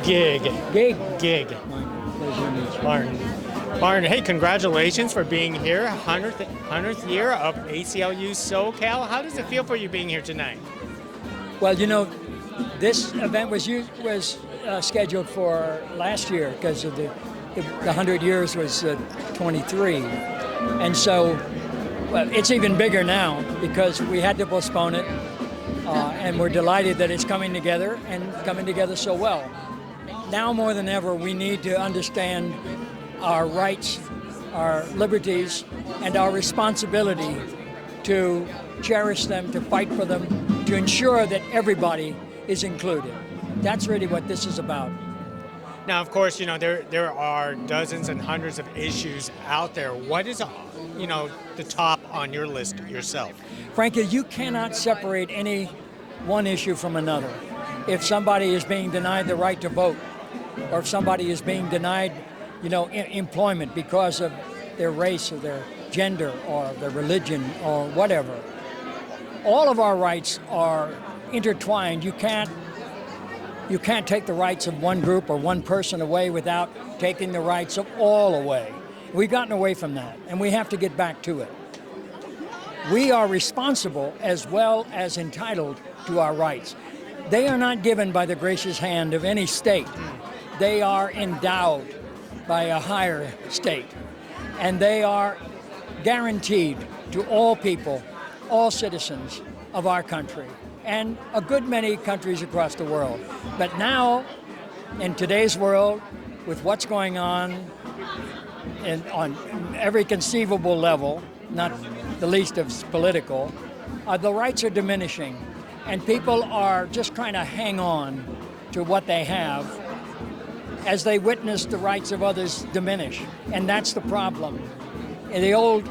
Gig. Gig. Gig. Pleasure to meet you. Martin, hey, congratulations for being here. 100th year of ACLU SoCal. How does it feel for you being here tonight? Well, you know, this event was scheduled for last year because of the 100 years was 23. And so well, it's even bigger now because we had to postpone it. And we're delighted that it's coming together and coming together so well. Now more than ever, we need to understand our rights, our liberties, and our responsibility to cherish them, to fight for them, to ensure that everybody is included. That's really what this is about. Now, of course, you know, there are dozens and hundreds of issues out there. What is, you know, the top on your list yourself? Frankly, you cannot separate any one issue from another. If somebody is being denied the right to vote, or if somebody is being denied, you know, employment because of their race or their gender or their religion or whatever, all of our rights are intertwined. You can't take the rights of one group or one person away without taking the rights of all away. We've gotten away from that, and we have to get back to it. We are responsible as well as entitled to our rights. They are not given by the gracious hand of any state. They are endowed by a higher state, and they are guaranteed to all people, all citizens of our country, and a good many countries across the world. But now, in today's world, with what's going on on every conceivable level, not the least of political, the rights are diminishing, and people are just trying to hang on to what they have as they witness the rights of others diminish, and that's the problem. And the old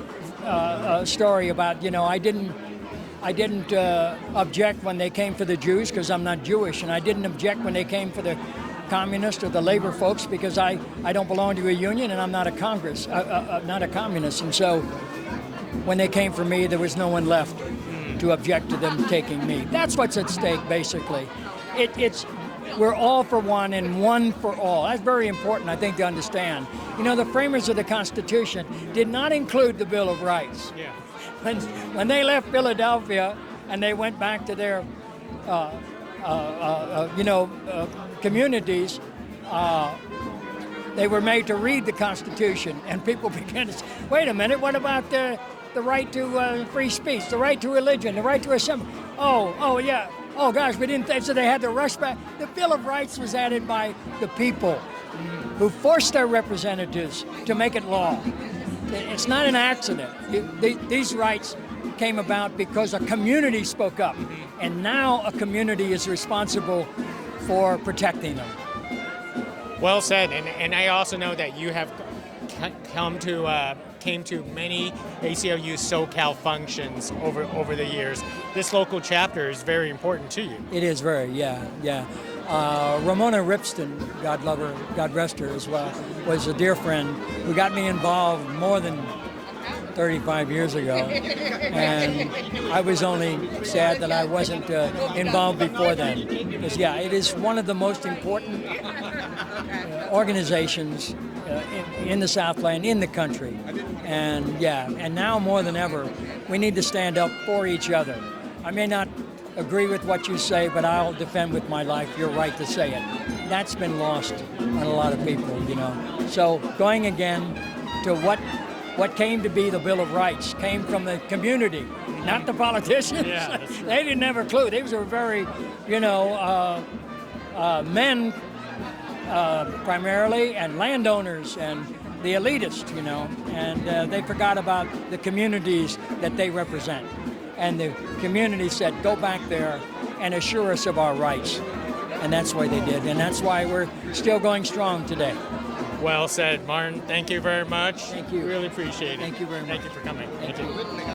story about, you know, I didn't object when they came for the Jews because I'm not Jewish, and I didn't object when they came for the communists or the labor folks because I don't belong to a union and I'm not a communist. And so when they came for me, there was no one left to object to them taking me. That's what's at stake, basically. We're all for one and one for all. That's very important, I think, to understand. You know, the framers of the Constitution did not include the Bill of Rights. Yeah. When they left Philadelphia and they went back to their, communities, they were made to read the Constitution, and people began to say, wait a minute, what about the right to free speech, the right to religion, the right to assembly? Oh, yeah. Oh, gosh, we didn't think so. They had to rush back. The Bill of Rights was added by the people who forced their representatives to make it law. It's not an accident. These rights came about because a community spoke up, and now a community is responsible for protecting them. Well said, and I also know that you have came to many ACLU SoCal functions over the years. This local chapter is very important to you. It is very, yeah. Ramona Ripston, God love her, God rest her as well, was a dear friend who got me involved more than 35 years ago, and I was only sad that I wasn't involved before then. Because yeah, it is one of the most important organizations in the Southland, in the country, and yeah, and now more than ever, we need to stand up for each other. I may not agree with what you say, but I'll defend with my life your right to say it. That's been lost on a lot of people, you know. So going again to what came to be the Bill of Rights came from the community, not the politicians. Yeah, they didn't have a clue. These were very, men primarily, and landowners and the elitists, you know, and they forgot about the communities that they represent. And the community said, go back there and assure us of our rights. And that's why they did. And that's why we're still going strong today. Well said, Martin. Thank you very much. Thank you. Really appreciate it. Thank you very much. Thank you for coming. Thank you.